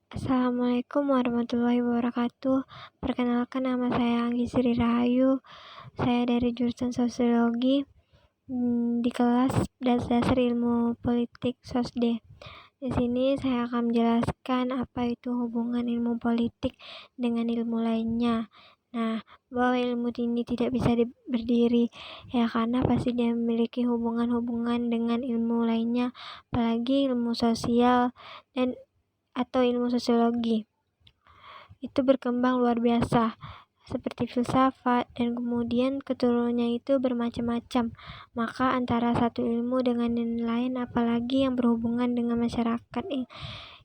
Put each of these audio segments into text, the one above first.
Assalamualaikum warahmatullahi wabarakatuh. Perkenalkan, nama saya Anggi Sri Rahayu. Saya dari jurusan Sosiologi di kelas Dasar Ilmu Politik Sosd. Di sini saya akan menjelaskan apa itu hubungan ilmu politik dengan ilmu lainnya. Nah, bahwa ilmu ini tidak bisa berdiri ya karena pasti dia memiliki hubungan-hubungan dengan ilmu lainnya, apalagi ilmu sosial dan atau ilmu sosiologi. Itu berkembang luar biasa seperti filsafat, dan kemudian keturunannya itu bermacam-macam. Maka antara satu ilmu dengan yang lain, apalagi yang berhubungan dengan masyarakat,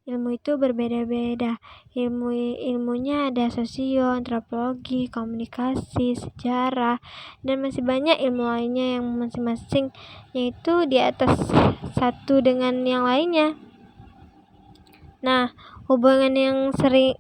ilmu itu berbeda-beda. Ilmunya ada sosio, antropologi, komunikasi, sejarah, dan masih banyak ilmu lainnya yang masing-masing yaitu di atas satu dengan yang lainnya. Nah, hubungan yang saling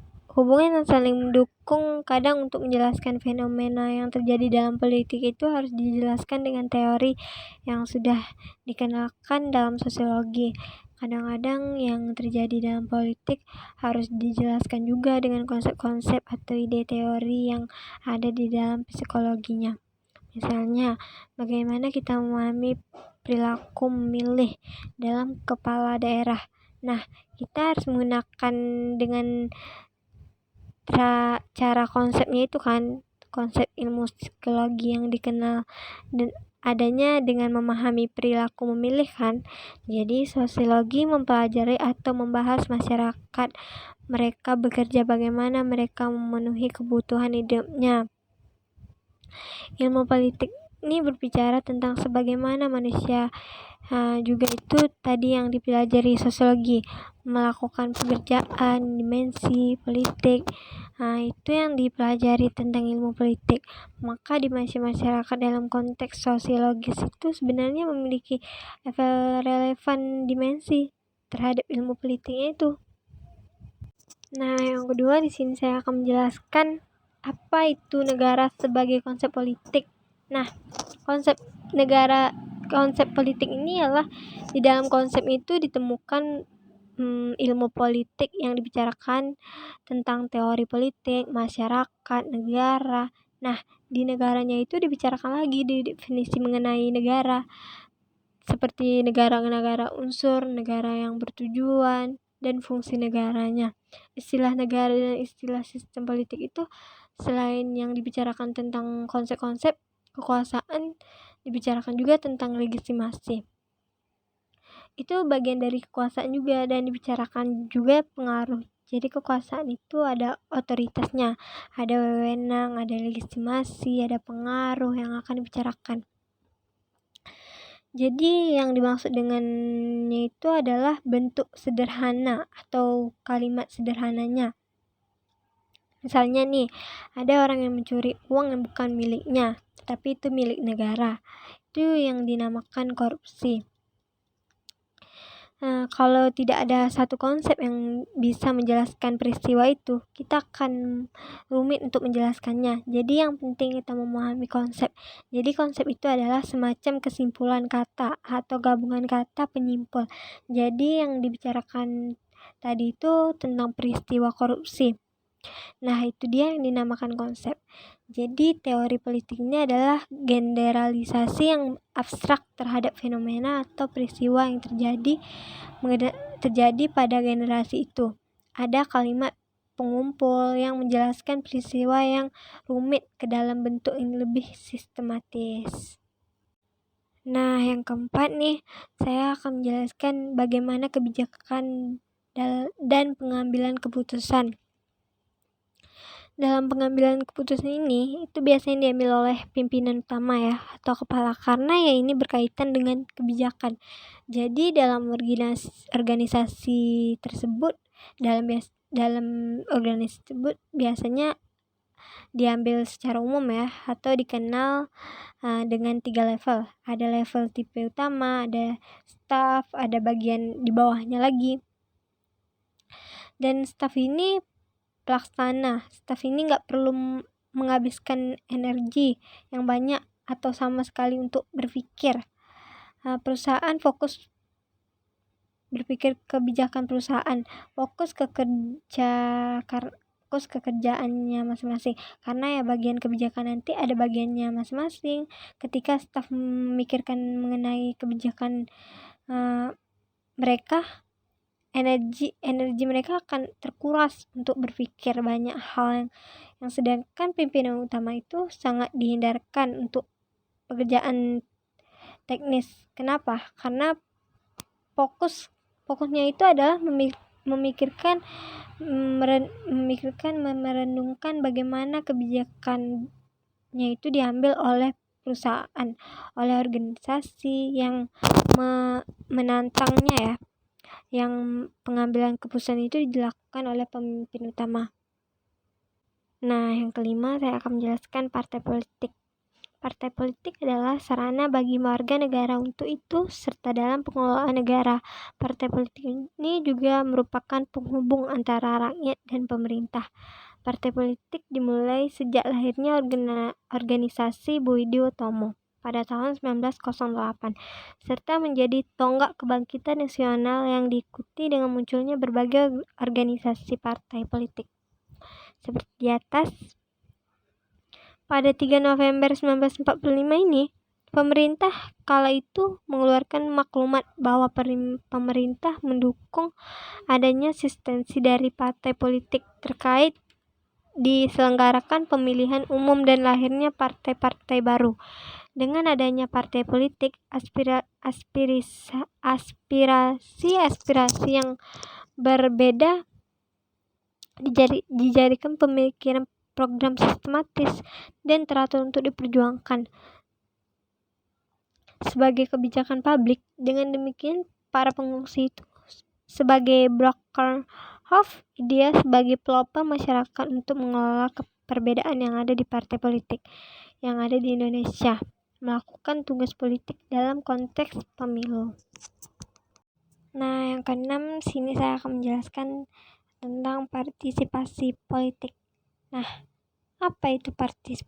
mendukung kadang untuk menjelaskan fenomena yang terjadi dalam politik itu harus dijelaskan dengan teori yang sudah dikenalkan dalam sosiologi. Kadang-kadang yang terjadi dalam politik harus dijelaskan juga dengan konsep-konsep atau ide teori yang ada di dalam psikologinya. Misalnya, bagaimana kita memahami perilaku memilih dalam kepala daerah. Nah, kita harus menggunakan dengan cara konsepnya itu kan, konsep ilmu psikologi yang dikenal dan adanya dengan memahami perilaku memilih kan. Jadi sosiologi mempelajari atau membahas masyarakat, mereka bekerja, bagaimana mereka memenuhi kebutuhan hidupnya. Ilmu politik ini berbicara tentang sebagaimana manusia juga itu tadi yang dipelajari sosiologi, melakukan pekerjaan, dimensi politik. Itu yang dipelajari tentang ilmu politik. Maka di masyarakat dalam konteks sosiologis itu sebenarnya memiliki level relevan dimensi terhadap ilmu politiknya itu. Nah, yang kedua di sini saya akan menjelaskan apa itu negara sebagai konsep politik. Nah, konsep politik ini adalah di dalam konsep itu ditemukan ilmu politik yang dibicarakan tentang teori politik, masyarakat, negara. Nah, di negaranya itu dibicarakan lagi di definisi mengenai negara, seperti negara unsur, negara yang bertujuan, dan fungsi negaranya. Istilah negara dan istilah sistem politik itu selain yang dibicarakan tentang konsep-konsep kekuasaan, dibicarakan juga tentang legitimasi. Itu bagian dari kekuasaan juga, dan dibicarakan juga pengaruh. Jadi kekuasaan itu ada otoritasnya, ada wewenang, ada legitimasi, ada pengaruh yang akan dibicarakan. Jadi yang dimaksud dengannya itu adalah bentuk sederhana atau kalimat sederhananya. Misalnya nih, ada orang yang mencuri uang yang bukan miliknya, tapi itu milik negara. Itu yang dinamakan korupsi. Kalau tidak ada satu konsep yang bisa menjelaskan peristiwa itu, kita akan rumit untuk menjelaskannya. Jadi yang penting kita memahami konsep. Jadi konsep itu adalah semacam kesimpulan kata atau gabungan kata penyimpul. Jadi yang dibicarakan tadi itu tentang peristiwa korupsi. Nah, itu dia yang dinamakan konsep. Jadi teori politik ini adalah generalisasi yang abstrak terhadap fenomena atau peristiwa yang terjadi pada generasi itu. Ada kalimat pengumpul yang menjelaskan peristiwa yang rumit ke dalam bentuk yang lebih sistematis. Nah, yang keempat nih, saya akan menjelaskan bagaimana kebijakan dan pengambilan keputusan. Dalam pengambilan keputusan ini, itu biasanya diambil oleh pimpinan utama ya, atau kepala, karena ya ini berkaitan dengan kebijakan. Jadi dalam organisasi tersebut, dalam organisasi tersebut biasanya diambil secara umum ya, atau dikenal dengan 3 level. Ada level tipe utama, ada staff, ada bagian di bawahnya lagi. Dan staff ini pelaksana. Staff ini nggak perlu menghabiskan energi yang banyak atau sama sekali untuk berpikir. Perusahaan fokus berpikir kebijakan perusahaan, fokus ke kerjaannya masing-masing, karena ya bagian kebijakan nanti ada bagiannya masing-masing. Ketika staf memikirkan mengenai kebijakan mereka, energi mereka akan terkuras untuk berpikir banyak hal yang sedangkan pimpinan utama itu sangat dihindarkan untuk pekerjaan teknis. Kenapa? Karena fokusnya itu adalah merenungkan bagaimana kebijakannya itu diambil oleh perusahaan, oleh organisasi yang menantangnya ya, yang pengambilan keputusan itu dilakukan oleh pemimpin utama. Nah, yang kelima saya akan menjelaskan partai politik. Partai politik adalah sarana bagi warga negara untuk itu serta dalam pengelolaan negara. Partai politik ini juga merupakan penghubung antara rakyat dan pemerintah. Partai politik dimulai sejak lahirnya organisasi Budi Utomo pada tahun 1908, serta menjadi tonggak kebangkitan nasional yang diikuti dengan munculnya berbagai organisasi partai politik. Seperti di atas, pada 3 November 1945 ini, pemerintah kala itu mengeluarkan maklumat bahwa pemerintah mendukung adanya asistensi dari partai politik terkait diselenggarakan pemilihan umum dan lahirnya partai-partai baru. Dengan adanya partai politik, aspirasi yang berbeda dijadikan pemikiran program sistematis dan teratur untuk diperjuangkan sebagai kebijakan publik. Dengan demikian, para pengungsi itu sebagai broker of idea, sebagai pelopor masyarakat untuk mengelola perbedaan yang ada di partai politik yang ada di Indonesia, melakukan tugas politik dalam konteks pemilu. Nah, yang keenam, sini saya akan menjelaskan tentang partisipasi politik. Nah, apa itu partisipasi